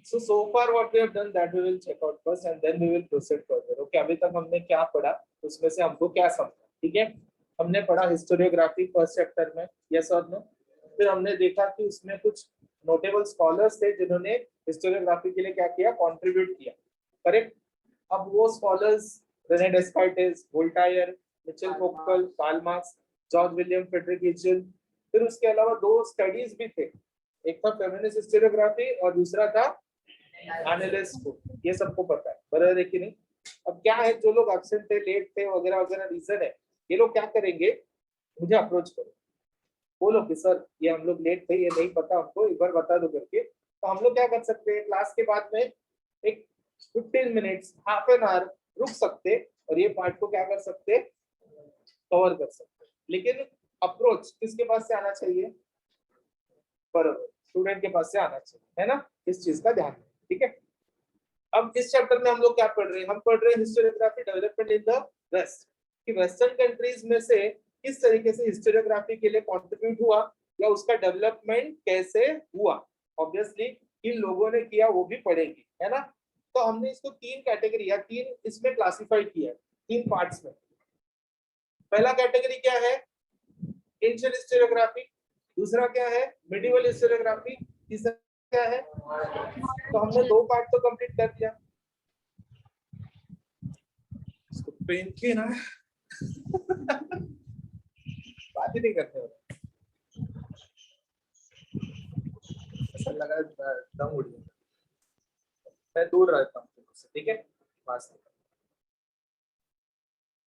so far what we have done that we will check out first and then we will proceed further. Okay, अभी तक हमने क्या पढ़ा उसमें से हमको क्या समझा, ठीक है। हमने पढ़ा हिस्टोरियोग्राफी फर्स्ट चैप्टर में, यस और नो। फिर हमने देखा कि उसमें कुछ नोटेबल स्कॉलर्स थे जिन्होंने हिस्टोरियोग्राफी के लिए क्या किया, कंट्रीब्यूट किया, करेक्ट। अब वो scholars Rene Descartes, Voltaire, Michel Foucault, Karl Marx, George William Friedrich Hegel. फिर उसके अलावा दो स्टडीज भी थे, एक था फेमिनिस्ट हिस्टोरियोग्राफी और दूसरा था एनालिस्ट। ये सबको पता है, बराबर है कि नहीं। अब क्या है, जो लोग एब्सेंट थे, लेट थे, वगैरह वगैरह रीजन है, ये लोग क्या करेंगे, मुझे अप्रोच करो, बोलो कि सर ये हम लोग लेट थे, ये नहीं पता हमको, एक बार बता दो करके। तो हम लोग क्या कर सकते हैं, क्लास के बाद में एक 15 मिनट्स, हाफ एन आवर रुक सकते और ये पार्ट को क्या कर सकते, कवर कर सकते। लेकिन अप्रोच किसके पास से आना चाहिए, बराबर स्टूडेंट के पास से आना चाहिए, है ना। इस चीज का ध्यान रखें, ठीक है। अब इस चैप्टर में हम लोग क्या पढ़ रहे हैं, हम पढ़ रहे हैं historiography development in the west, कि वेस्टर्न कंट्रीज में से किस तरीके से हिस्टोरियोग्राफी के लिए कंट्रीब्यूट हुआ या उसका डेवलपमेंट कैसे हुआ। ऑब्वियसली किन लोगों ने किया वो भी पढ़ेंगे, है ना। तो हमने इसको तीन कैटेगरी या तीन इसमें क्लासिफाई किया है, तीन पार्ट्स में। पहला कैटेगरी क्या है, एंशिएंट हिस्टोरियोग्राफी, दूसरा क्या है, मिडिवल हिस्टोरियोग्राफी, तीसरा क्या है। तो हमने दो पार्ट तो कंप्लीट कर दिया, इसको पेन के ना बात ही नहीं करते हो, ऐसा लगा दम उड़ गया। मैं दूर रहता हूँ तुमसे, ठीक है, पास नहीं।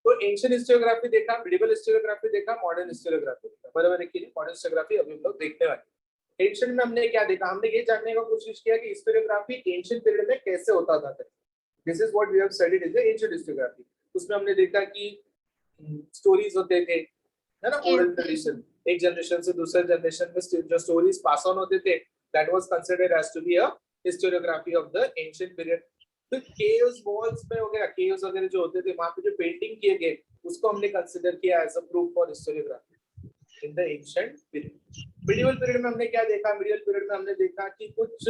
तो एंशिएंट हिस्टोरियोग्राफी देखा, मिडिवल हिस्टोरियोग्राफी देखा, मॉडर्न हिस्टोरियोग्राफी देखा, बराबर है कि नहीं। मॉडर्न हिस्टोरियोग्राफी अभी हम लोग देखने वाले। एंशिएंट में हमने क्या देखा, हमने ये जानने का कोशिश किया कि हिस्टोरियोग्राफी एंशिएंट पीरियड में कैसे होता था। This is what we have studied in the ancient historiography. उसमें हमने देखा कि स्टोरीज होते थे, है ना, ओरल ट्रेडिशन, एक जनरेशन से दूसरे जनरेशन में जो स्टोरीज पास ऑन होते थे, that was considered as to be a historiography of the ancient period. तो केव्स वॉल्स में वगैरह, केव्स वगैरह जो होते थे वहां पे जो पेंटिंग किए गए, उसको हमने कंसीडर किया as a proof for historiography in the ancient period. Medieval period में हमने क्या देखा, मिडिवल पीरियड में हमने देखा कि कुछ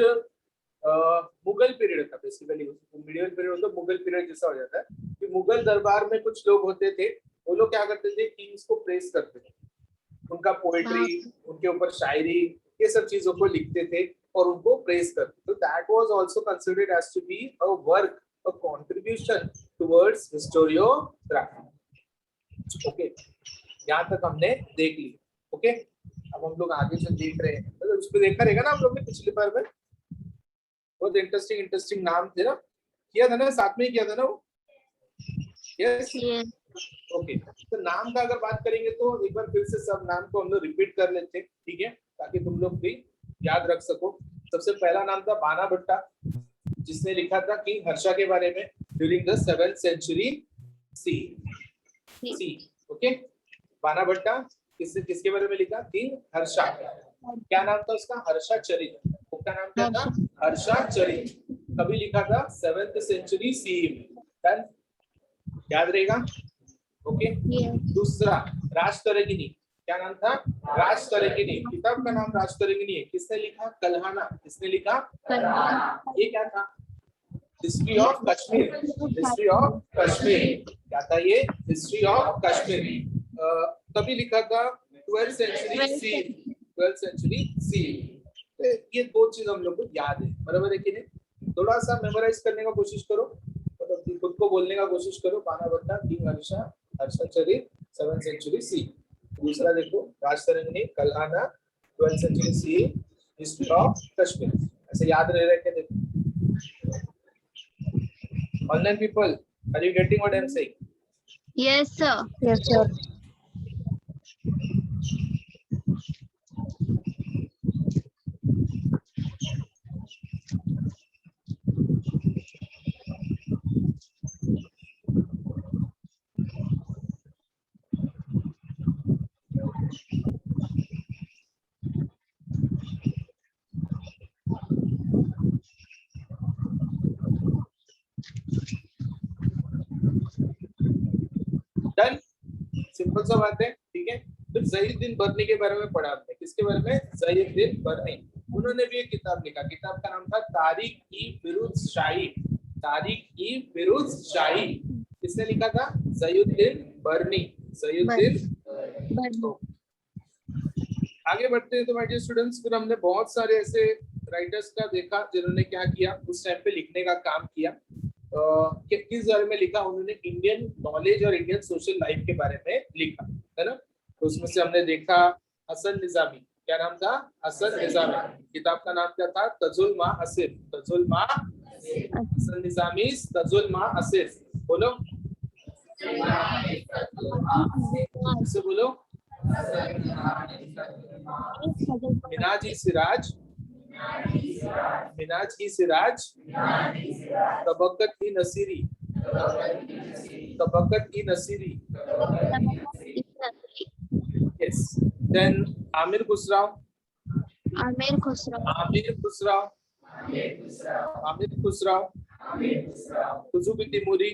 मुगल पीरियड था बेसिकली। मिडिवल पीरियड तो मुगल पीरियड जैसा हो जाता है कि मुगल दरबार में कुछ लोग होते थे, वो लोग क्या करते थे, किंग्स को प्रेस करते थे, उनका पोएट्री, उनके ऊपर शायरी, ये सब चीजों को लिखते थे और उनको प्रेस करते। तो that was also considered as to be a work, a contribution towards historiography. Okay, यहाँ तक हमने देख ली। ओके, अब हम लोग आगे जो देख रहे हैं, तो उस पर देखा रहेगा ना हम लोग ने पिछली बार में, बहुत इंटरेस्टिंग नाम थे ना, किया था ना, साथ में ही किया था ना वो। Yes, okay. तो नाम का अगर बात करेंगे तो एक बार फिर से सब नाम को हम लोग रिपीट कर लेते हैं, ठीक है, ताकि तुम लोग भी याद रख सको। सबसे पहला नाम था बाना भट्टा, जिसने लिखा था किंग हर्षा के बारे में during the 7th century C. Okay, Bana Bhatta किसके बारे में लिखा, किंग हर्षा। क्या नाम था उसका, हर्षाचरित। उसका नाम क्या था, हर्षाचरित। कभी लिखा था 7th सेंचुरी सी में, याद रहेगा। ओके, दूसरा राजतरंगिणी, क्या नाम था, राजतरंगिणी। किताब का नाम राजतरंगिणी है, किसने लिखा, कल्हाना। किसने लिखा, कल्हाना। ये क्या था, history of Kashmir, history of Kashmir. क्या था ये, हिस्ट्री ऑफ कश्मीर। कभी लिखा था 12th सेंचुरी सी, 12th सेंचुरी सी। ये दो चीज हम लोग को याद है, बराबर है कि नहीं। थोड़ा सा मेमोराइज करने का कोशिश करो, मतलब खुद को बोलने का कोशिश करो। Bana Bhatta, king Harsha, Harshacharita, 7th century C. दूसरा देखो, Rajatarangini, Kalhana, 12th century C, history of Kashmir. ऐसे याद रह रहे क्या, देखो। Online people, are you getting what I am saying? Yes, sir. Yes, sir. Done, simple सा बात है, ठीक है। फिर ज़हीरुद्दीन बरनी के बारे में पढ़ा हमने, किसके बारे में, ज़हीरुद्दीन बरनी। उन्होंने भी एक किताब लिखा, किताब का नाम था तारिक-ई-फिरोजशाही। तारिक-ई-फिरोजशाही किसने लिखा था? ज़हीउद्दीन बर्नी। ज़हीउद्दीन। आगे बढ़ते हैं तो माय डियर स्टूडेंट्स, फिर हमने बहुत सारे ऐसे राइटर्स का देखा जिन्होंने क्या किया, उस टाइम पे लिखने का काम किया। किस बारे में लिखा? उन्होंने इंडियन नॉलेज और इंडियन सोशल लाइफ के बारे में लिखा, है ना। तो उसमें से हमने देखा हसन निजामी। क्या नाम था? हसन निजामी। किताब का नाम क्या था? तजुल मा असिर। तजुल मा, हसन निजामी तजुल मा असिर। बोलो, इससे बोलो। मिनाज-ई-सिराज, मिनाज-ई-सिराज, तबक़त-ई-नसीरी, तबक़त-ई-नसीरी। Yes. Then आमिर खुसराव, आमिर खुसराव, सुजुकी तिमूरी।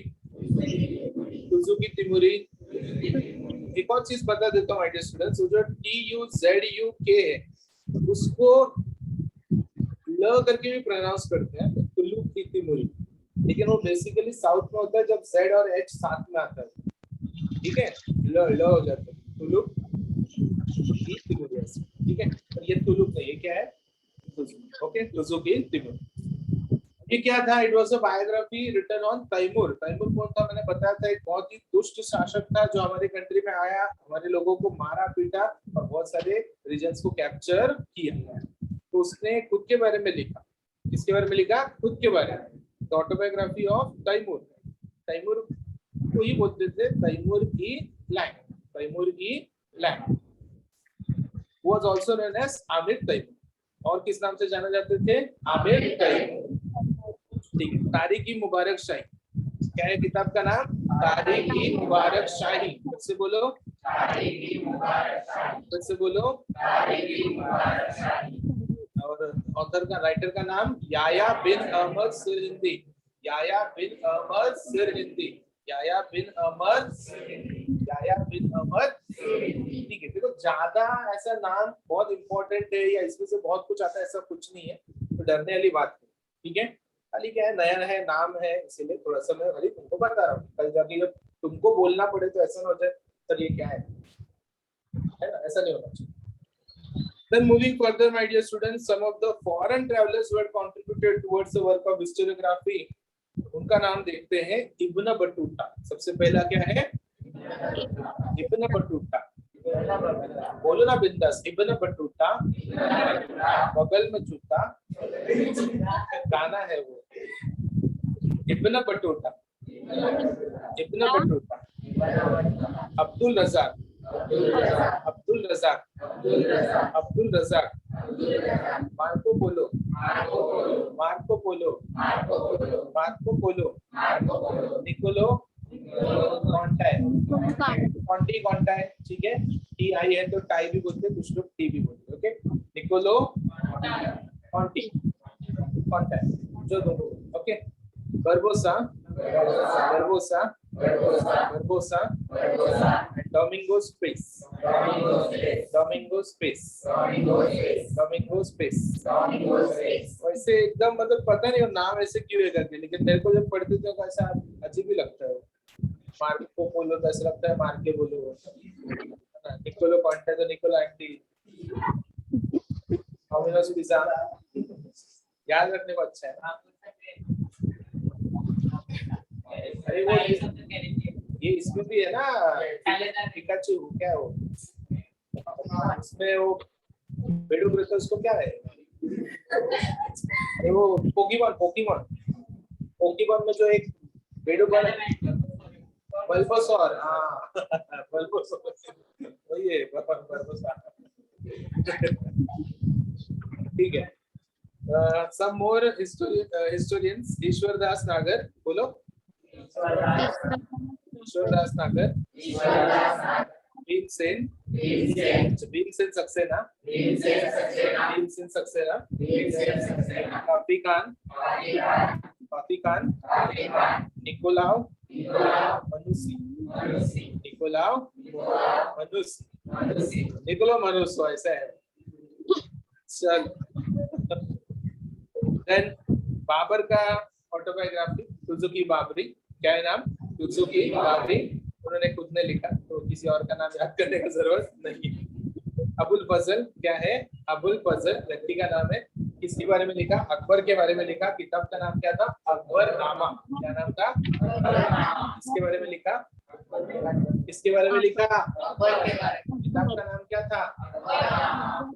एक और चीज बता देता हूँ माय डियर स्टूडेंट्स, जो TUZUK है उसको ल करके भी प्रोनाउंस करते हैं, तुलुकी तिमूरी, लेकिन वो बेसिकली साउथ में होता है जब Z और H साथ में आता है, ठीक है, ल हो जाता है, तुलुकी तिमूरी, ठीक है। और ये तुलुक नहीं, ये क्या है? Okay, Tuzuki Timuri. ये क्या था? It was a biography written on Timur. Timur कौन था? मैंने बताया था, एक बहुत ही दुष्ट शासक था जो हमारे कंट्री में आया, हमारे लोगों को मारा पीटा और बहुत सारे रीजन्स को कैप्चर किया। तो उसने खुद के बारे में लिखा। किसके बारे में लिखा? खुद के बारे में। The autobiography of Timur. Timur को ही बोलते थे तैमूर की लैंड, तैमूर की land. Was also known as Amir Timur. और किस नाम से जाना जाते थे? आमिर तैमूर। ठीक है। तारिक-ई-मुबारकशाही, क्या है किताब का नाम? तारिक-ई-मुबारकशाही। फिर से बोलो, फिर से बोलो। और ऑथर का, राइटर का नाम याया बिन अहमद सिरहिंदी। याया बिन अहमद सिरहिंदी। याया बिन अहमद, याया बिन अहमद। ठीक है, देखो ज्यादा ऐसा नाम बहुत इंपॉर्टेंट है या इसमें से बहुत कुछ आता है ऐसा कुछ नहीं है, तो डरने वाली बात नहीं, ठीक है। खाली क्या है, नया है, नाम है, इसीलिए थोड़ा सा मैं खाली तुमको बता रहा हूँ, कल जाके जब तुमको बोलना पड़े तो ऐसा ना हो जाए सर ये क्या है ना, ऐसा नहीं होना चाहिए। Then moving further, my dear students, some of the foreign travelers who had contributed towards the work of historiography, उनका नाम देखते हैं। इब्न बटूटा, सबसे पहला क्या है? इब्न बटूटा। बोलो ना बिंदास, इब्न बटूटा। बगल में जूता, गाना है वो। Ibn Battuta, Ibn Battuta. Abdul Razzaq, Abdul Razzaq, Abdul Razzaq. Marco Polo, Marco Polo, Marco Polo. Niccolo Conti, Conti Conti, ठीक है। TI है तो टाई भी बोलते हैं, कुछ लोग टी भी बोलते हैं, ओके। निकोलो कॉन्टी, कॉन्टाई, जो दोनों, okay. Barbosa, Barbosa, Barbosa. Domingo Paes, Domingo Paes, Domingo Paes. वैसे एकदम मतलब पता नहीं नाम ऐसे क्यों है करके, लेकिन मेरे को जब पढ़ते थे तो ऐसा अजीब ही लगता है। मार्को पोलो तो ऐसा लगता है मार के बोलो, निकोलो कॉन्टे तो निकोलो एंटी, डोमिनोज पिज़्ज़ा, याद रखने को अच्छा है। अरे वो ये इसमें भी है ना, पिकाचू, क्या है वो, इसमें वो बेडू ब्रदर्स को क्या है, वो पोकेमॉन, पोकेमॉन, पोकेमॉन में जो एक बेडूगन, बल्बोसॉर, हाँ बल्बोसॉर, वही है बल्बोसॉर। ठीक है। Some more historians, ईश्वर दास नागर, बोलो। ईश्वर दास नागर, भीमसेन, भीमसेन सक्सेना, भीमसेन सक्सेना, काफी खान, काफी खान, निकोलाउ मनुसी, निकोलाउ मनुसी, निकोलो मनुसो, ऐसा है। चल देन बाबर का ऑटोबायोग्राफी, सुजुकी बाबरी, क्या है नाम? सुजुकी बाबरी, उन्होंने खुद ने लिखा, तो किसी और का नाम याद करने की जरूरत नहीं। अबुल फजल, क्या है? अबुल फजल व्यक्ति का नाम है। किसके बारे में लिखा? अकबर के बारे में लिखा। किताब का नाम क्या था? अकबरनामा। क्या नाम था? किसके बारे में लिखा? किसके बारे में लिखा? किताब का नाम क्या था?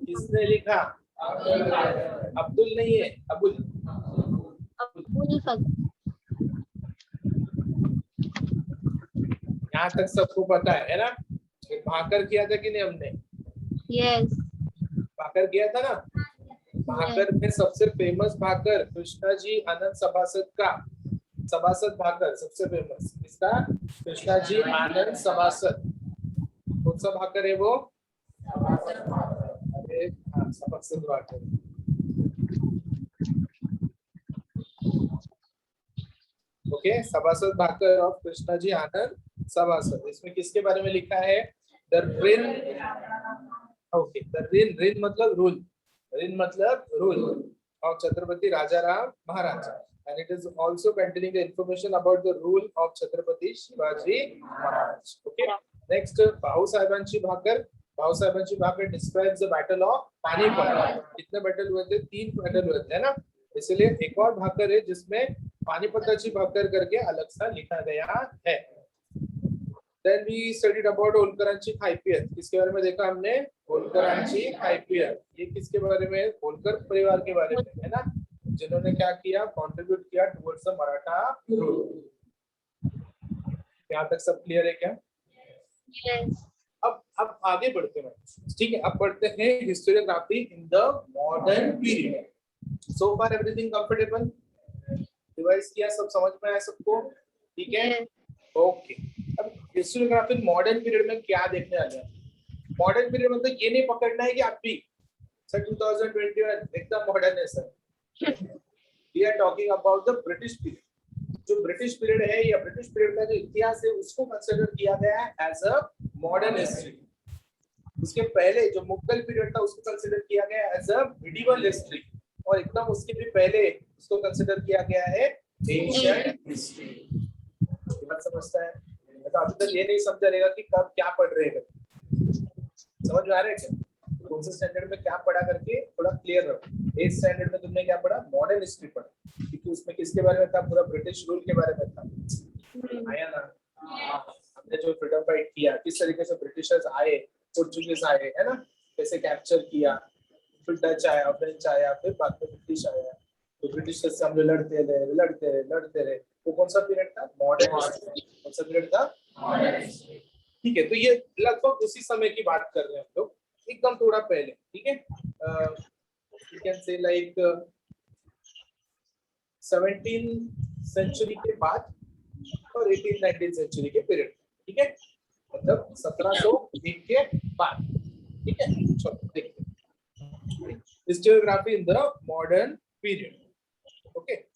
किसने लिखा? अब्दुल नहीं है, अबुल। यहाँ तक सबको पता है ना? भाकर किया था कि नहीं हमने? यस। भाकर किया था ना? भाकर में सबसे फेमस भाकर कृष्णाजी आनंद सभासद का, सभासद भाकर सबसे फेमस इसका, कृष्णाजी आनंद सभासद। कौन सा भाकर है वो? अरे हाँ, सभासद भाकर। ओके, सभासद भाकर ऑफ कृष्णाजी आनंद सभासद। इसमें किसके बारे में लिखा है? द रिन, ओके, द रिन, रिन मतलब रूल, रिन मतलब rule of Chhatrapati Rajaram Maharaj, and it is also containing the information about the rule of Chhatrapati Shivaji Maharaj. Okay, next भाऊ साहेबांची भाकर, भाऊ साहेबांची Bhaker describes the battle of Panipat. कितने बैटल हुए थे? 3 battle हुए थे, है ना? इसलिए एक और भाकर है जिसमें पानीपताची भाकर करके अलग सा लिखा गया है। Then we studied about होलकरांची खाइपियत। किसके बारे में देखा हमने? होलकरांची खाइपियत। ये किसके बारे में? होलकर परिवार के बारे में, है ना? जिन्होंने क्या किया? कंट्रीब्यूट किया टुवर्ड्स द मराठा रूल। यहाँ तक सब क्लियर है क्या? यस। अब आगे बढ़ते हैं, ठीक है? अब बढ़ते हैं historiography in the modern period. So far everything comfortable? Revise किया, सब समझ में आया सबको? ठीक है, ओके। अब हिस्टोरियोग्राफी मॉडर्न पीरियड में क्या देखने वाले हैं? मॉडर्न पीरियड मतलब ये नहीं पकड़ना है कि आप भी सर 2021 एकदम मॉडर्न है sir. We are talking about the British period. जो ब्रिटिश पीरियड है या ब्रिटिश पीरियड का जो इतिहास है उसको कंसीडर किया गया है एज अ मॉडर्न हिस्ट्री। उसके पहले जो मुगल पीरियड था उसको कंसीडर किया गया एज अ मिडिवल हिस्ट्री, और एकदम उसके भी पहले उसको कंसीडर किया गया है एंशिएंट हिस्ट्री। बात समझता है? तो अभी तक ये नहीं समझा रहेगा कि कब क्या पढ़ रहे हैं। समझ में आ रहा है क्या? कौन से स्टैंडर्ड में क्या पढ़ा करके थोड़ा क्लियर रहो। 8th स्टैंडर्ड में तुमने क्या पढ़ा? मॉडर्न हिस्ट्री पढ़ा, क्योंकि उसमें किसके बारे में था? पूरा ब्रिटिश रूल के बारे में था। आया ना? हमने जो फ्रीडम फाइट किया, किस तरीके से ब्रिटिशर्स आए, पोर्चुगीज आए, है ना? कैसे कैप्चर किया, फिर डच आया, फ्रेंच आया, फिर बाद में ब्रिटिश आया। तो ब्रिटिश से हम लड़ते रहे। वो कौन सा पीरियड था? Modern history. कौन सा पीरियड था? Modern history. ठीक है, तो ये लगभग उसी समय की बात कर रहे हैं हम लोग, एकदम थोड़ा पहले। ठीक है, you can say like 17th century के बाद और 18th-19th सेंचुरी के पीरियड। ठीक है, मतलब 1701 के बाद। ठीक है, चलो देखते हैं historiography in the modern period. Okay,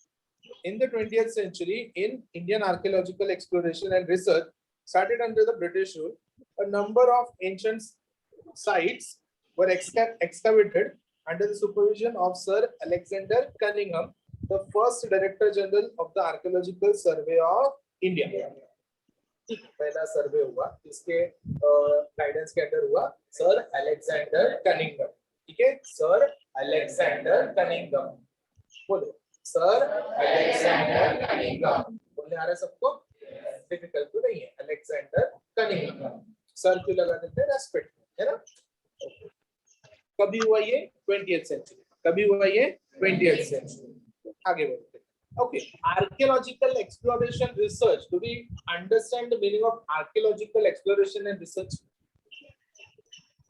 in the 20th century, in Indian archaeological exploration and research started under the British rule, a number of ancient sites were excavated under the supervision of Sir Alexander Cunningham, the first Director General of the Archaeological Survey of India. पहला सर्वे हुआ, इसके guidance के under हुआ sir Alexander Cunningham. ठीक है, sir Alexander Cunningham, बोलो sir Alexander Cunningham. बोलने आ रहा है सबको? डिफिकल्ट तो नहीं है। अलेक्जेंडर कनिंघम, सर क्यों लगा देते हैं? रेस्पेक्ट, है ना? कभी हुआ ये? 20th century. कभी हुआ ये? 20th century. आगे बढ़ते हैं। Okay, archaeological exploration research. Do we understand the meaning of archaeological exploration and research?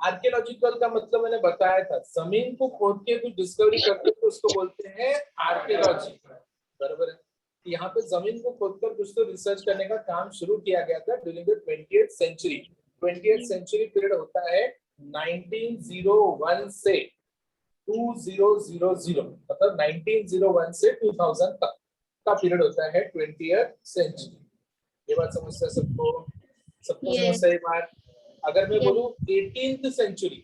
Archaeological का मतलब मैंने बताया था, जमीन को खोद के कुछ डिस्कवरी करते तो उसको बोलते हैं आर्कियोलॉजी। बराबर है? यहाँ पे जमीन को खोदकर कुछ तो रिसर्च करने का काम शुरू किया गया था during the 20th century. 20th century period होता है 1901 से 2000, मतलब 1901 से 2000 तक का पीरियड होता है 20th सेंचुरी। ये बात समझता है सबको? सबको समझता है ये बात? अगर मैं बोलूं 18th सेंचुरी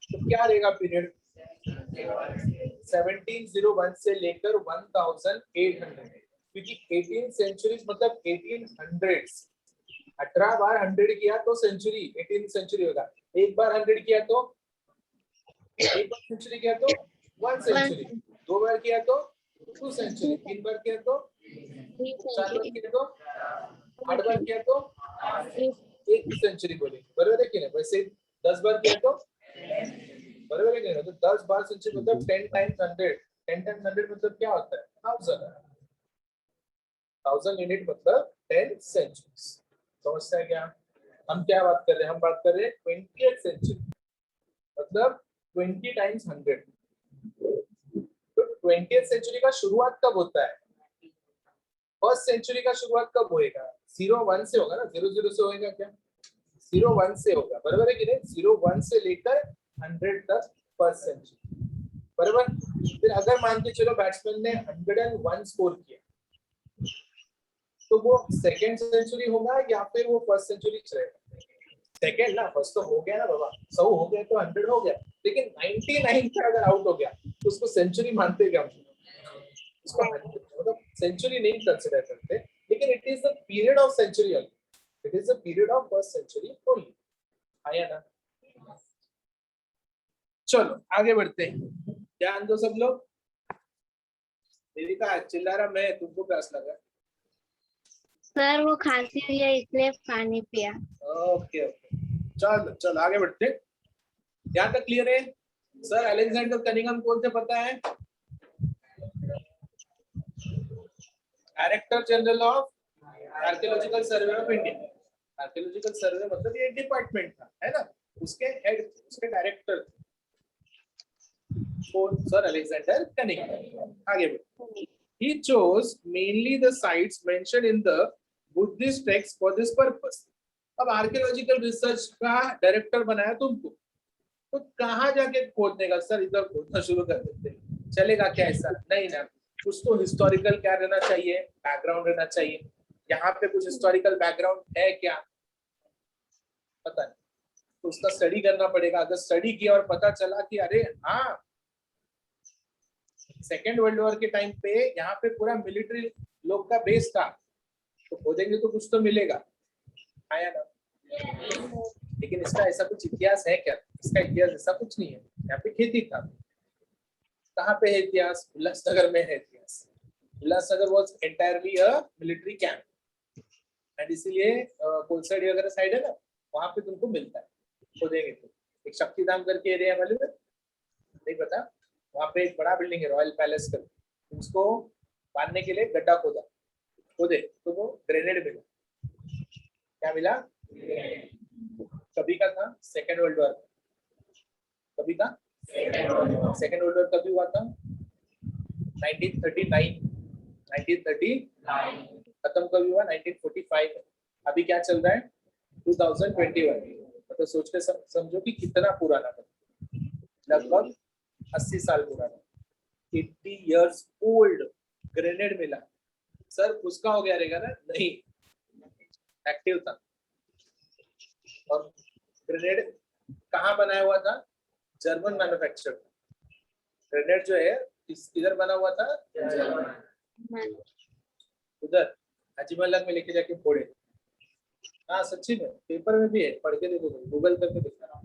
तो क्या रहेगा पीरियड? 1701 से लेकर 1800, क्योंकि 18 सेंचुरी मतलब 1800, 18 बार 100 किया तो सेंचुरी 18 सेंचुरी होगा, एक बार 100 किया तो, एक बार सेंचुरी किया तो 1 सेंचुरी, 2 बार किया तो 2 सेंचुरी, 3 बार किया तो 4 बार किया तो 8 बार किया तो 1 सेंचुरी बोलेंगे, बराबर है कि नहीं? वैसे 10 बार किया तो बराबर है कि नहीं? तो 10 बार सेंचुरी मतलब 10 टाइम्स 100, 10 टाइम्स 100 मतलब क्या होता है? 1000, 1000 यूनिट मतलब 10 सेंचुरीज। समझते हैं क्या? हम क्या बात कर रहे हैं? हम बात कर रहे हैं 20th सेंचुरी, मतलब 20 टाइम्स 100। तो 20th सेंचुरी का शुरुआत कब होता है? फर्स्ट सेंचुरी का शुरुआत कब होएगा? 01 से होगा ना, 00 से होएगा क्या? 01 से होगा, बराबर है कि नहीं? 01 से लेकर 100 तक फर्स्ट सेंचुरी, बराबर। फिर अगर मान के चलो बैट्समैन ने 101 स्कोर किया, तो वो सेकेंड सेंचुरी होगा या फिर वो फर्स्ट सेंचुरी रहेगा? सेकेंड ना, फर्स्ट तो हो गया ना बाबा, 100 हो गया तो 100 हो गया, लेकिन 99 पे अगर आउट हो गया तो उसको सेंचुरी मानते क्या? उसको मतलब सेंचुरी नहीं कंसीडर करते, लेकिन it is the period of century only, it is the period of first century only. आया ना? चलो आगे बढ़ते हैं, ध्यान दो सब लोग। देविका चिल्ला रहा मैं, तुमको प्यास लगा? सर वो खांसी हुई है इसलिए पानी पिया। ओके ओके, चलो चलो आगे बढ़ते हैं। यहाँ तक क्लियर है? सर अलेक्जेंडर कनिंघम कौन से पता है? Director general of archaeological survey of India. Archaeological सर्वे मतलब ये एक डिपार्टमेंट था, है ना? उसके हेड, उसके डायरेक्टर कौन? Sir Alexander Cunningham. आगे बढ़ो। He chose mainly the sites mentioned in the Buddhist texts for this purpose. अब आर्कियोलॉजिकल रिसर्च का डायरेक्टर बनाया तुमको, तो कहाँ जाके खोदने का? सर इधर खोदना शुरू कर देते हैं, चलेगा क्या? ऐसा नहीं ना, कुछ तो हिस्टोरिकल क्या रहना चाहिए, बैकग्राउंड रहना चाहिए। यहाँ पे कुछ हिस्टोरिकल बैकग्राउंड है क्या? पता नहीं, तो उसका स्टडी करना पड़ेगा। अगर स्टडी किया और पता चला कि अरे हाँ, सेकेंड वर्ल्ड वॉर के टाइम पे यहाँ पे पूरा मिलिट्री लोग का बेस था, तो खोदेंगे तो कुछ तो मिलेगा। आया ना? लेकिन इसका ऐसा कुछ इतिहास है क्या? इसका इतिहास ऐसा कुछ नहीं है। यहाँ पे खेती था। कहाँ पे है इतिहास? उल्लासनगर में है इतिहास। Ulhasnagar was entirely a military camp, and इसीलिए कोलसडी वगैरह साइड है ना, वहां पे तुमको मिलता है खोदेंगे तो। एक शक्तिधाम करके एरिया वाले में नहीं पता, वहां पे एक बड़ा बिल्डिंग है रॉयल पैलेस कर, उसको बांधने के लिए गड्ढा खोदा, खोदे तो वो ग्रेनेड मिला। क्या मिला? कभी का था? Second world war. कभी का? सेकेंड वर्ल्ड वॉर कभी हुआ था? 1939। 1939 खत्म कभी हुआ? 1945। अभी क्या चल रहा है? 2021। मतलब सोच के समझो कि कितना पुराना था, लगभग 80 साल पुराना, 80 years old ग्रेनेड मिला। सर उसका हो गया रहेगा ना? नहीं, एक्टिव था। और ग्रेनेड कहाँ बनाया हुआ था? German manufacture. ग्रेनेड जो है इधर बना हुआ था, उधर हाजीमल में लेके जाके फोड़े। हाँ सच्ची में, पेपर में भी है, पढ़ के देखो, गूगल करके देखना,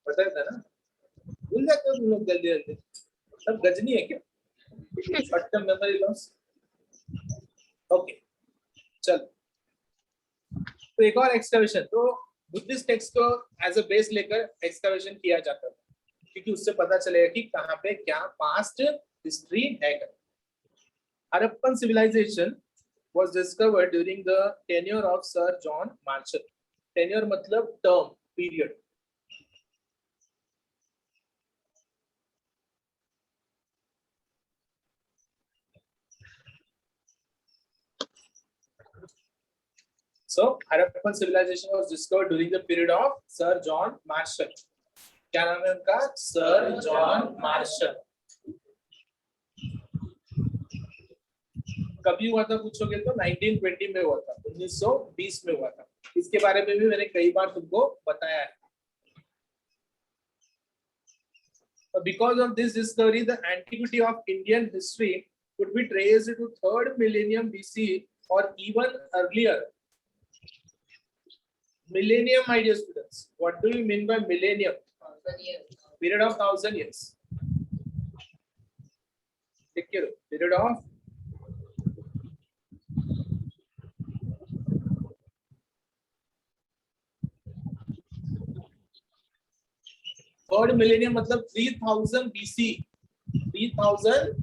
पता था ना? भूल जाते हो तुम लोग जल्दी जल्दी, सब गजनी है क्या? Short term memory loss. Okay चल, तो एक और एक्सकवेशन, तो बुद्धिस्ट टेक्स्ट को एज अ बेस लेकर एक्सकवेशन किया जाता था, क्योंकि उससे पता चलेगा कि कहाँ पे क्या पास्ट हिस्ट्री है। Harappan civilisation was discovered during the tenure of Sir John Marshall. Tenure मतलब term, period. So Harappan civilization was discovered during the period of Sir John Marshall. क्या नाम है उनका? Sir John Marshall. कभी हुआ था पूछोगे तो 1920 में हुआ था, 1920 में हुआ था। इसके बारे में भी मैंने कई बार तुमको बताया है। Because of this discovery, the antiquity of Indian history could be traced to 3rd millennium BC or even earlier. Millennium, my dear students. What do you mean by millennium? 1,000 years. Period of 1,000 years. Take care. Period of 3rd millennium मतलब 3000 BC. 3000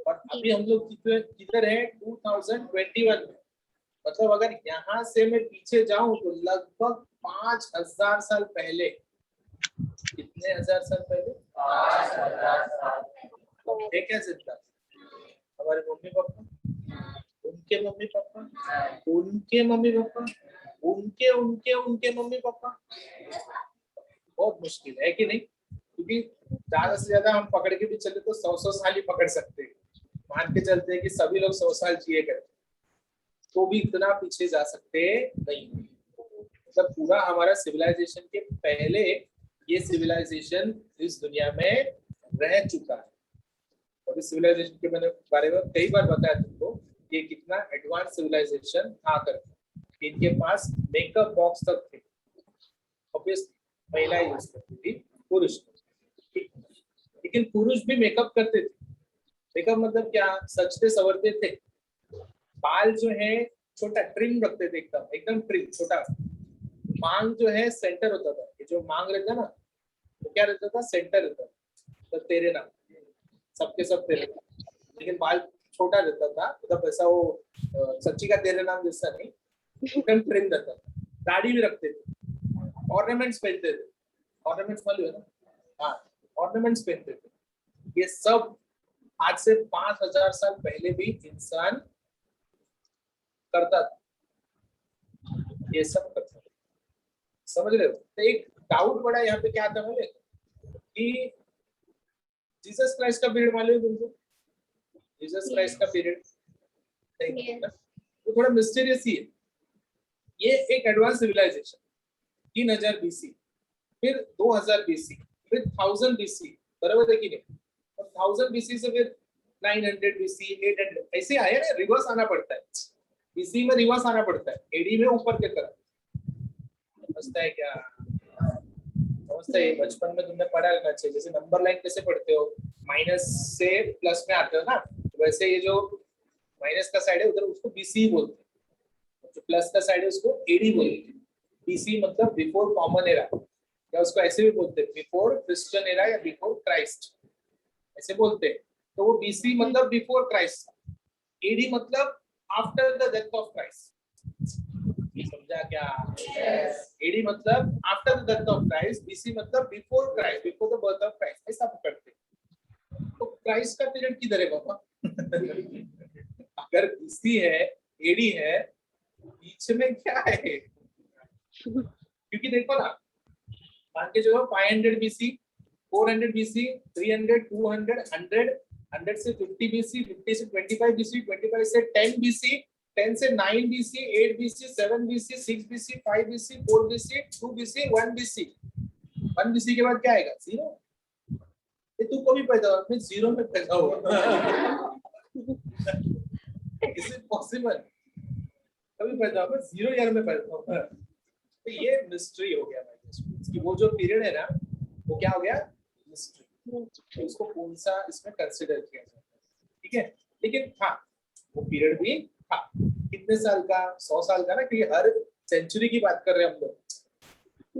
और अभी हम लोग किधर है 2021 में. मतलब अगर यहाँ से मैं पीछे जाऊं तो लगभग 5000 साल पहले. कितने हजार साल पहले? 5000 साल. थे क्या जिंदा? हमारे मम्मी पापा, उनके मम्मी पापा, उनके मम्मी पापा, उनके उनके उनके मम्मी पापा. बहुत मुश्किल है कि नहीं? क्योंकि ज्यादा से ज्यादा हम पकड़ के भी चले तो 100 साल ही पकड़ सकते हैं. मान के चलते हैं कि सभी लोग 100 साल जिए करते तो भी इतना पीछे जा सकते नहीं. मतलब पूरा हमारा सिविलाइजेशन के पहले ये सिविलाइजेशन इस दुनिया में रह चुका है. और इस सिविलाइजेशन के मैंने बारे में कई बार बताया तुमको कि कितना एडवांस सिविलाइजेशन था करके. इनके पास मेकअप बॉक्स तक थे. ऑब्वियसली महिला यूज करती थी, पुरुष. लेकिन पुरुष भी मेकअप करते थे. मेकअप मतलब क्या? सजते संवरते थे. बाल जो है छोटा ट्रिम रखते थे, एकदम एकदम ट्रिम छोटा. मांग जो है सेंटर होता था. ये जो मांग रहता ना तो क्या रहता था? सेंटर रहता था. तो तेरे नाम सबके सब तेरे नाम. लेकिन बाल छोटा रहता था. मतलब ऐसा वो सच्ची का तेरे नाम जैसा नहीं, एकदम ट्रिम रहता था. दाढ़ी भी रखते थे. ऑर्नामेंट्स पहनते थे. ऑर्नामेंट्स मालूम है ना? हाँ, ऑर्नामेंट्स पहनते थे. ये सब आज से 5000 साल पहले भी इंसान करता था. ये सब करता था. समझ रहे हो? तो एक डाउट बड़ा यहाँ पे क्या आता है कि जीसस क्राइस्ट का पीरियड मालूम है तुमको? जीसस क्राइस्ट का पीरियड तो थोड़ा मिस्टीरियस ही है. ये एक एडवांस सिविलाइजेशन 3000 BC, फिर 2000 BC, फिर 1000 BC. बराबर है कि नहीं? और 1000 BC से फिर 900 BC, 800 ऐसे आया ना. रिवर्स आना पड़ता है. BC में रिवर्स आना पड़ता है. एडी में ऊपर की तरफ. समझता है क्या? समझता है? बचपन में तुमने पढ़ा रहना चाहिए. जैसे नंबर लाइन कैसे पढ़ते हो? माइनस से प्लस में आते हो ना, वैसे ये जो माइनस का साइड है उधर उसको BC बोलते हैं. जो प्लस का साइड है उसको AD बोलते हैं. BC मतलब बिफोर कॉमन एरा, या उसको ऐसे भी बोलते हैं बिफोर क्रिश्चियन एरा या बिफोर क्राइस्ट, ऐसे बोलते हैं. तो वो BC मतलब बिफोर क्राइस्ट. AD मतलब after the death of Christ. समझा क्या? AD मतलब after the death of Christ. BC मतलब before Christ, before the birth of Christ. ऐसा पकड़ते हैं. तो क्राइस्ट का पीरियड किधर है बाबा? अगर BC है, AD है, बीच में क्या है? क्योंकि देखो ना, मान के चलो 500 BC, 400 BC, 300, 200, 100, 100 से 50 BC, 50 से 25 BC, 25 से 10 BC, 10 से 9 BC, 8 BC, 7 BC, 6 BC, 5 BC, 4 BC, 2 BC, 1 BC. 1 BC के बाद क्या आएगा? 0. ये तू कभी पैदा हुआ? मैं 0 में पैदा हुआ. Is it possible? कभी पैदा हुआ? 0 ईयर में पैदा हुआ. तो ये मिस्ट्री हो गया कि वो जो पीरियड है ना वो क्या हो गया? मिस्ट्री. तो उसको कौन सा इसमें कंसीडर किया जाता है? ठीक है. लेकिन हाँ, वो पीरियड भी था. कितने साल का? 100 साल का ना, क्योंकि हर सेंचुरी की बात कर रहे हैं हम लोग,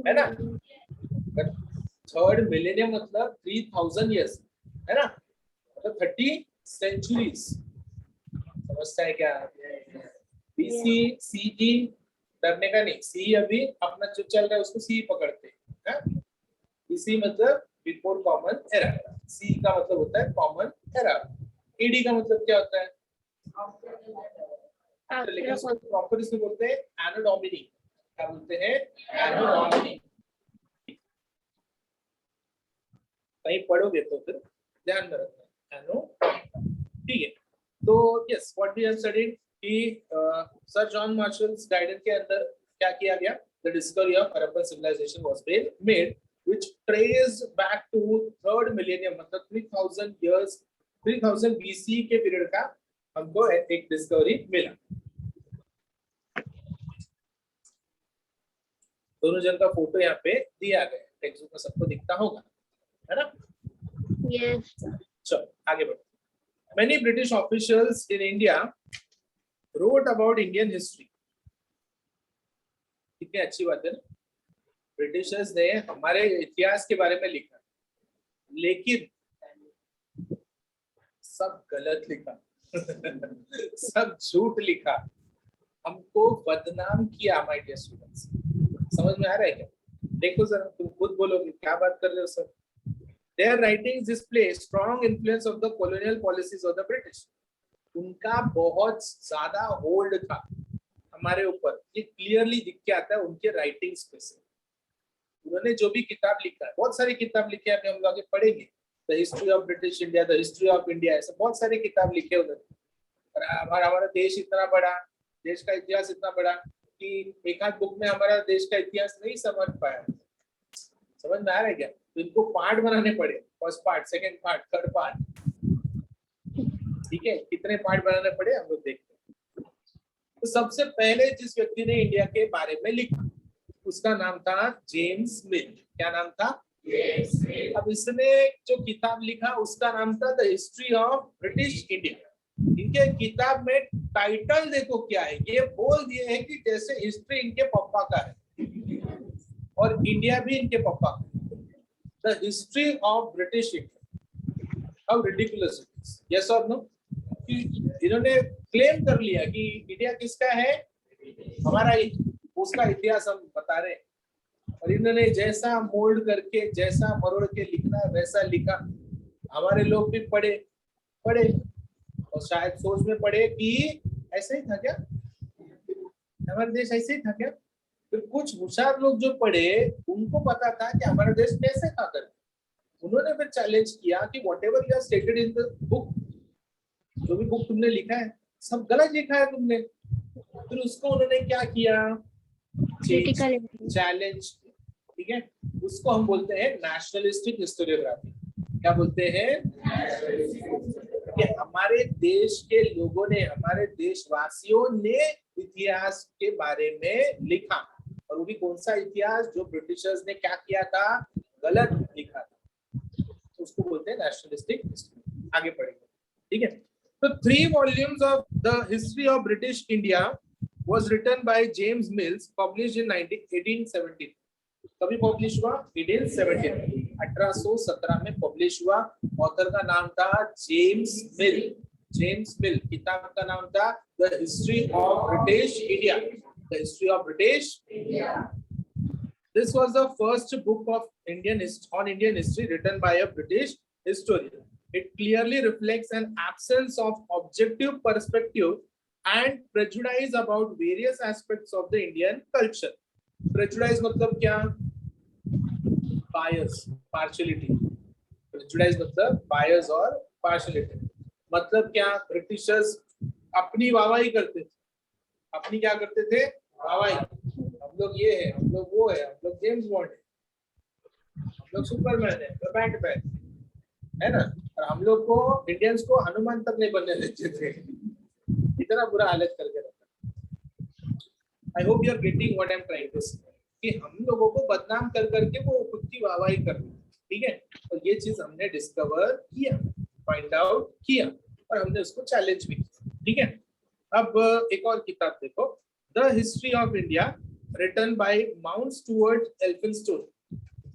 है ना? 3rd मिलेनियम मतलब 3000 इयर्स, है ना? मतलब 30 सेंचुरीज. समझता है क्या? BC, CE डरने का नहीं. सी अभी अपना जो चल रहा है उसको सी पकड़ते हैं. BC मतलब बिफोर कॉमन एरा. सी का मतलब होता है कॉमन एरा. AD का मतलब क्या होता है? लेकिन उसको प्रॉपर इसमें बोलते हैं एनो डोमिनी. क्या बोलते हैं? एनो डोमिनी. कहीं पढ़ोगे तो फिर ध्यान में रखना एनो. ठीक है. तो yes, what we have studied कि सर जॉन मार्शल्स गाइडेंस के अंदर क्या किया गया? The discovery of Harappan civilisation was been made which traced back to third millennium, मतलब 3000 years 3000 BC के पीरियड का हमको एक डिस्कवरी मिला। दोनों जन का फोटो यहाँ पे दिया गया है, टेक्स्ट बुक में सबको दिखता होगा, है ना? Yes. चलो आगे बढ़ो। Many British officials in India wrote about Indian history. कितनी अच्छी बात है ना, ब्रिटिशर्स ने हमारे इतिहास के बारे में लिखा, लेकिन सब गलत लिखा सब झूठ लिखा, हमको बदनाम किया। माय डियर स्टूडेंट्स, समझ में आ रहा है क्या? देखो जरा, तुम खुद बोलोगे क्या बात कर रहे हो sir. Their writings display strong influence of the colonial policies of the British. उनका बहुत ज्यादा होल्ड था हमारे ऊपर, ये क्लियरली दिख के आता है उनके राइटिंग्स पे से। उन्होंने जो भी किताब लिखा है, बहुत सारी किताब लिखी है, हम लोग आगे पढ़ेंगे, the history of British India, the history of India, ऐसे बहुत सारी किताब लिखे उन्होंने। हमारा देश इतना बड़ा, देश का इतिहास इतना बड़ा कि एक आध बुक में हमारा देश का इतिहास नहीं समझ पाया। समझ में आ रहा है क्या? तो इनको पार्ट बनाने पड़े, first part, second part, third part, ठीक है? कितने पार्ट बनाने पड़े हम लोग देखते हैं। तो सबसे पहले जिस व्यक्ति ने इंडिया के बारे में लिखा उसका नाम था जेम्स मिल। क्या नाम था? जेम्स मिल। अब इसने जो किताब लिखा उसका नाम था the history of British India. इनके किताब में टाइटल देखो क्या है, ये बोल दिए हैं कि जैसे हिस्ट्री इनके पापा का है और इंडिया भी इनके पापा का। The history of British India, how ridiculous it is, yes और नो? इन्होंने क्लेम कर लिया कि इंडिया किसका है, हमारा ही, उसका इतिहास हम बता रहे हैं। और इन्होंने जैसा मोल्ड करके, जैसा मरोड़ के लिखना है वैसा लिखा। हमारे लोग भी पढ़े और शायद सोच में पढ़े कि ऐसा ही था क्या, हमारा देश ऐसे ही था क्या। फिर कुछ होशियार लोग जो पढ़े उनको पता था कि हमारा देश कैसे था कर, उन्होंने फिर चैलेंज किया कि whatever you have stated in the book, जो भी बुक तुमने लिखा है सब गलत लिखा है तुमने। फिर उसको उन्होंने क्या किया, चैलेंज, ठीक है? उसको हम बोलते हैं नेशनलिस्टिक हिस्टोरियोग्राफी। क्या बोलते हैं? कि हमारे देश के लोगों ने, हमारे देशवासियों ने इतिहास के बारे में लिखा, और वो भी कौन सा इतिहास जो ब्रिटिशर्स ने क्या किया था, गलत लिखा था। तो उसको बोलते हैं नेशनलिस्टिक हिस्ट्री। आगे पढ़ेंगे, ठीक है? तो 3 volumes of the history of British India was written by James Mills, published in 1817. कभी पब्लिश हुआ? 1817, 1817 में पब्लिश हुआ। ऑथर का नाम था जेम्स मिल। जेम्स मिल, किताब का नाम था the history of British India. The history of British India. This was the first book of Indian history written by a British historian. It clearly reflects an absence of objective perspective and prejudice about various aspects of the Indian culture. Prejudice मतलब क्या? Bias, partiality. Prejudice मतलब bias और partiality. मतलब क्या? Britishers अपनी वाहवाही करते थे। अपनी क्या करते थे? वाहवाही। हम लोग ये है, हम लोग वो है, हम लोग जेम्स बॉन्ड है, हम लोग सुपरमैन है, बैटमैन है ना। और हम लोग को, इंडियंस को हनुमान तक नहीं बनने देते थे, इतना बुरा हालत करके रखा। I hope you are getting what I am trying to say, कि हम लोगों को बदनाम कर करके वो खुद की वाहवाही कर रहे, ठीक है? और ये चीज हमने डिस्कवर किया, फाइंड आउट किया, और हमने उसको चैलेंज भी किया, ठीक है? अब एक और किताब देखो, the history of India, written by Mount Stuart Elphinstone.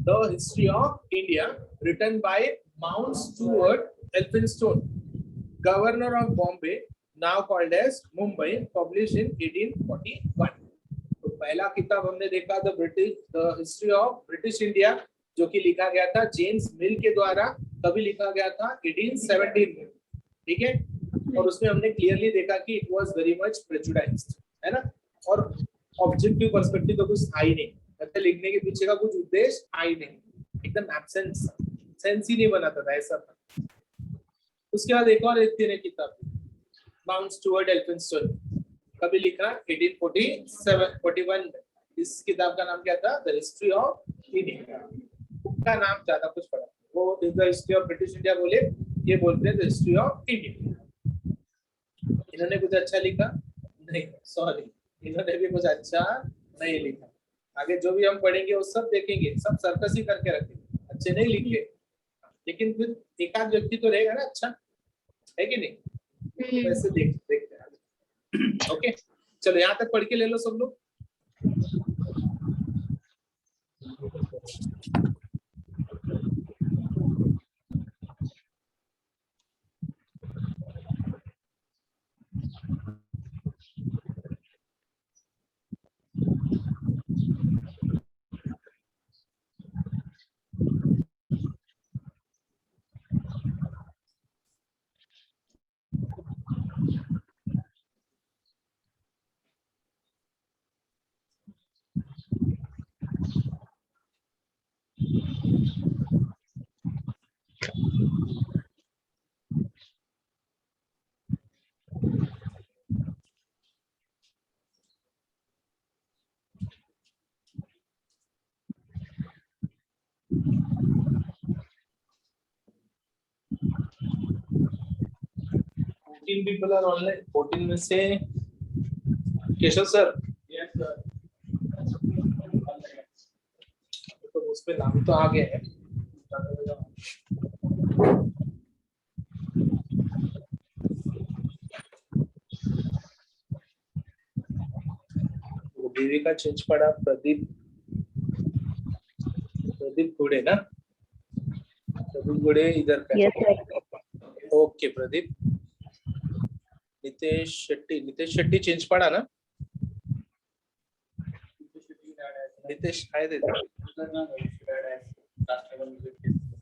The history of India, written by Mount Stuart Elphinstone, Governor of Bombay, now called as Mumbai, published in 1841. तो पहला किताब हमने देखा the history of British India, जो कि लिखा गया था जेम्स मिल के द्वारा। कभी लिखा गया था? 1817 में, ठीक है? और उसमें हमने क्लियरली देखा कि इट वाज वेरी मच प्रेजुडाइज्ड, है ना। और ऑब्जेक्टिव पर्सपेक्टिव तो कुछ था ही नहीं, मतलब लिखने के पीछे का कुछ उद्देश्य था ही नहीं, एकदम एब्सेंस, सेंस ही नहीं बनाता था, ऐसा था। उसके बाद एक और किताब, माउंट स्टुअर्ट एल्फिंस्टन, कभी लिखा? 1841 में। इस किताब का नाम क्या था? The history of India. का नाम ज्यादा कुछ पढ़ा, वो is the history of British India बोले, ये बोलते हैं द हिस्ट्री ऑफ इंडिया। इन्होंने कुछ अच्छा लिखा नहीं, सॉरी, इन्होंने भी कुछ अच्छा नहीं लिखा। आगे जो भी हम पढ़ेंगे वो सब देखेंगे, सब सर्कस ही करके रखेंगे, अच्छे नहीं लिखे, लेकिन फिर एक आध व्यक्ति तो रहेगा ना अच्छा, है कि नहीं? वैसे देखते हैं। ओके, चलो यहाँ तक पढ़ के ले लो सब लोग। पीपल आर ऑनलाइन, 14 में से केशव सर, तो उस पे नाम तो आ गए हैं। देविका चिंचपड़ा, प्रदीप, प्रदीप घोड़े ना, प्रदीप घोड़े इधर का। ओके प्रदीप। नितेश शेट्टी चिंचपड़ा ना, नितेश आए थे।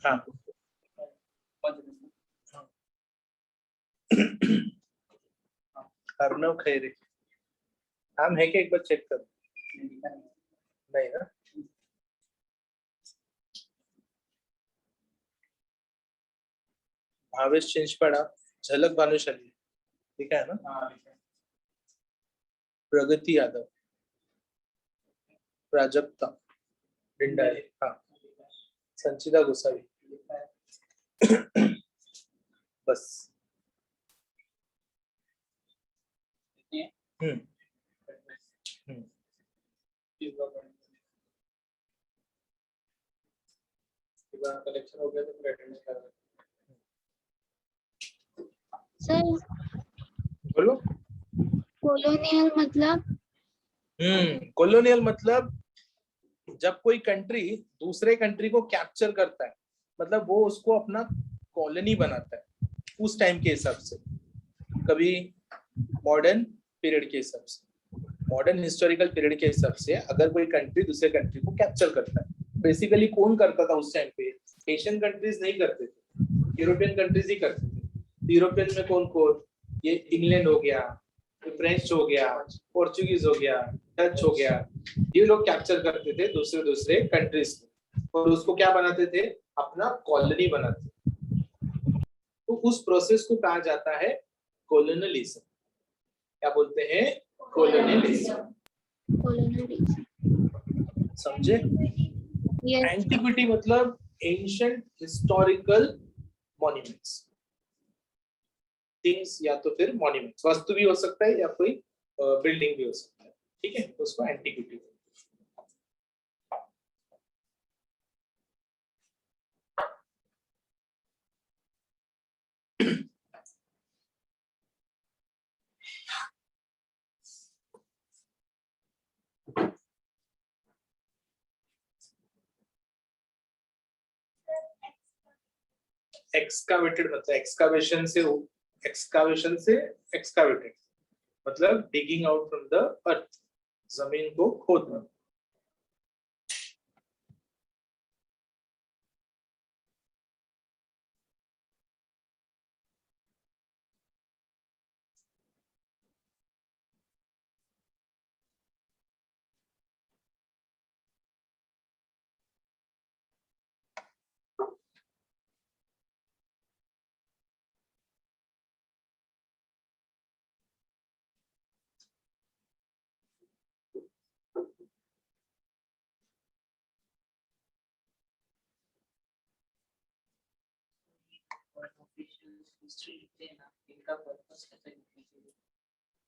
हाँ अर्णव खैरे नाम है क्या, एक बार चेक कर। नहीं ना, भावेश चिंचपड़ा, झलक भानुशाली ठीक है ना, प्रगति यादव, प्राजक्ता डिंडारी, हाँ, संचिता गोसावी, बस। हम्म कलेक्शन हो गया तो फिर अटेंडेंस कर सर बोलो। कॉलोनियल मतलब? कॉलोनियल मतलब जब कोई कंट्री दूसरे कंट्री को कैप्चर करता है, मतलब वो उसको अपना कॉलोनी बनाता है उस टाइम के हिसाब से, कभी मॉडर्न पीरियड के हिसाब से, मॉडर्न हिस्टोरिकल पीरियड के हिसाब से अगर कोई कंट्री दूसरे कंट्री को कैप्चर करता है। बेसिकली कौन करता था उस टाइम पे? एशियन कंट्रीज नहीं करते थे, यूरोपियन कंट्रीज ही करते थे। यूरोपियन में कौन कौन? ये इंग्लैंड हो गया, फ्रेंच हो गया, पोर्चुगीज हो गया, डच हो गया, ये लोग कैप्चर करते थे दूसरे दूसरे कंट्रीज को और उसको क्या बनाते थे? अपना कॉलोनी बनाते थे। तो उस प्रोसेस को कहा जाता है कॉलोनियलिज्म। क्या बोलते हैं? कॉलोनियलिज्म। समझे? एंटिक्विटी मतलब एंशिएंट हिस्टोरिकल मॉन्यूमेंट्स, थिंग्स, या तो फिर मॉन्यूमेंट्स, वस्तु भी हो सकता है या कोई बिल्डिंग भी हो सकता है, ठीक है, तो उसको एंटिक्विटी। एक्सकावेटेड मतलब एक्सकावेशन से एक्सकावेटेड मतलब digging out from the earth, जमीन को खोदना।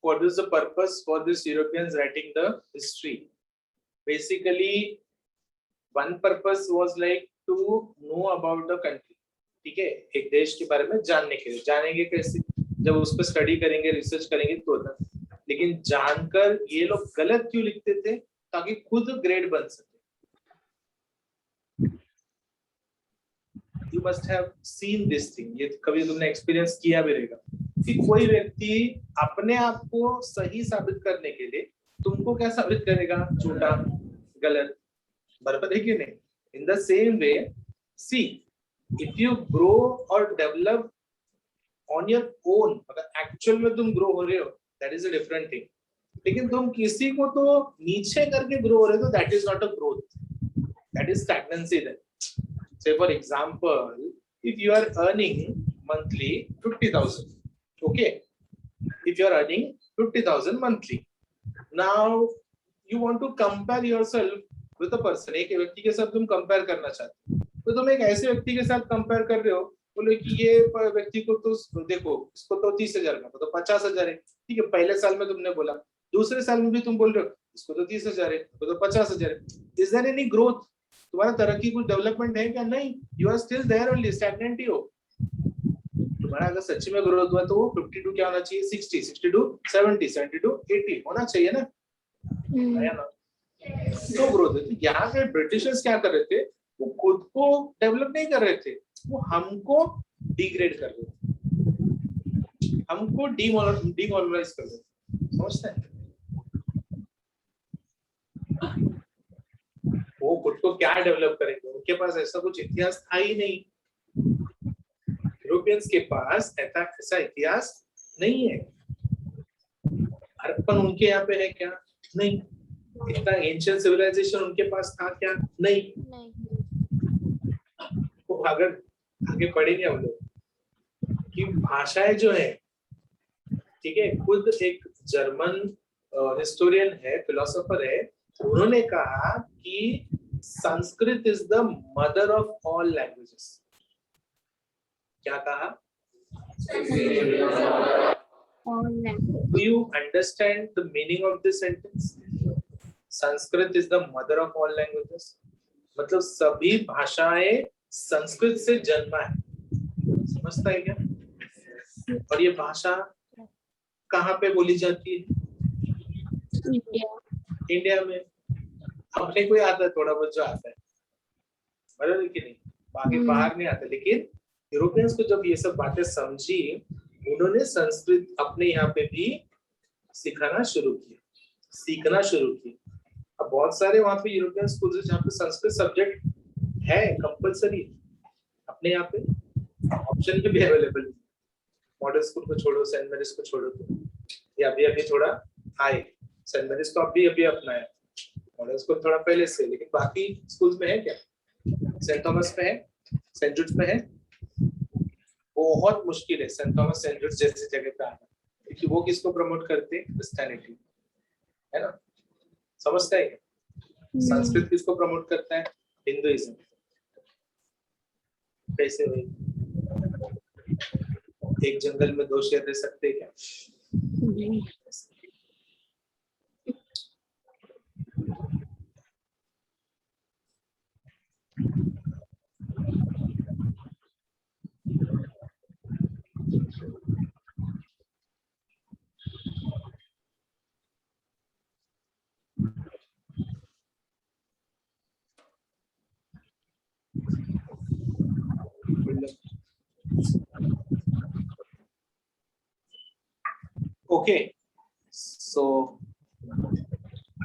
What is the purpose for this Europeans writing the history? Basically, one purpose was like to know about the country. ठीक है, एक देश के बारे में जानने के लिए. जानेंगे कैसे? जब उस पर स्टडी करेंगे, रिसर्च करेंगे तो होता. लेकिन जानकर ये लोग गलत क्यों लिखते थे? ताकि खुद ग्रेड बन सके. You must have seen this thing. ये कभी तुमने एक्सपीरियंस किया भी रहेगा कि कोई व्यक्ति अपने आप को सही साबित करने के लिए तुमको क्या साबित करेगा? झूठा, गलत. बराबर है कि नहीं? In the same way, see, if you grow or develop on your own, अगर एक्चुअल में तुम ग्रो हो रहे हो, that is a different thing. लेकिन तुम किसी को तो नीचे करके ग्रो हो रहे हो, तो that is not a growth. That is stagnancy then. Say for example, if you are earning monthly 50,000, okay? If you are earning 50,000 monthly, now you want to compare yourself with a person. एक व्यक्ति के साथ तुम compare करना चाहते हो, तो तुम एक ऐसे व्यक्ति के साथ कंपेयर कर रहे हो, बोले कि ये व्यक्ति को तो देखो, इसको तो 30,000 में, तो 50,000 है. ठीक है, पहले साल में तुमने बोला, दूसरे साल में भी तुम बोल रहे हो इसको तो 30,000 है, तो 50,000 है. Is there any growth? तुम्हारा तरक्की, कुछ डेवलपमेंट है क्या? नहीं. You are still there only, stagnant ही हो. तुम्हारा अगर सच्ची में ग्रोथ हुआ तो वो 52 क्या होना चाहिए? 60, 62 70, 72 80 होना चाहिए ना. तो ग्रोथ है. यहाँ पे ब्रिटिशर्स क्या कर रहे थे? वो खुद को डेवलप नहीं कर रहे थे, वो हमको डिग्रेड कर रहे थे, हमको डिमोरलाइज कर रहे थे. समझते हैं? वो खुद को क्या डेवलप करेंगे? उनके पास ऐसा कुछ इतिहास था ही नहीं. यूरोपियंस के पास ऐसा इतिहास नहीं है. हड़प्पन उनके यहाँ पे है क्या? नहीं. इतना एंशिएंट सिविलाइजेशन उनके पास था क्या? नहीं. तो अगर आगे पढ़ेंगे हम लोग कि भाषाएं जो है, ठीक है, खुद एक जर्मन हिस्टोरियन है, फिलोसोफर है, उन्होंने कहा कि Sanskrit is the mother of all languages. क्या कहा? Do you understand the meaning of this sentence? Sanskrit is the mother of all languages. मतलब सभी भाषाएं संस्कृत से जन्मा है. समझता है क्या? और ये भाषा कहाँ पे बोली जाती है? इंडिया में. अपने को आता है थोड़ा बहुत जो आता है, बराबर कि नहीं? बाकी बाहर नहीं आता. लेकिन यूरोपियंस को जब ये सब बातें समझी, उन्होंने संस्कृत अपने यहाँ पे भी सीखना शुरू किया. अब बहुत सारे वहाँ पे यूरोपियन स्कूल है जहाँ पे संस्कृत सब्जेक्ट है कंपलसरी. अपने यहाँ पे ऑप्शन भी अवेलेबल है. मॉडल स्कूल को छोड़ो, सेंट मैरीज को छोड़ो, तो ये अभी थोड़ा आए. सेंट मैरीज को अभी अपनाया, मॉडल स्कूल थोड़ा पहले से. लेकिन बाकी स्कूल्स में है क्या? सेंट थॉमस में है, सेंट जूड्स में है. बहुत मुश्किल है सेंट थॉमस, सेंट जूड्स जैसी जगह पे आना, क्योंकि वो किसको प्रमोट करते हैं? क्रिश्चियनिटी, है ना? समझता है? संस्कृत किसको प्रमोट करता है? हिंदुइज्म. कैसे हुई? एक जंगल में दो शेर रह सकते हैं क्या? ओके, सो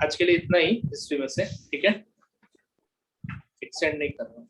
आज के लिए इतना ही हिस्ट्री में से. ठीक है, एक्सटेंड नहीं कर रहा हूँ.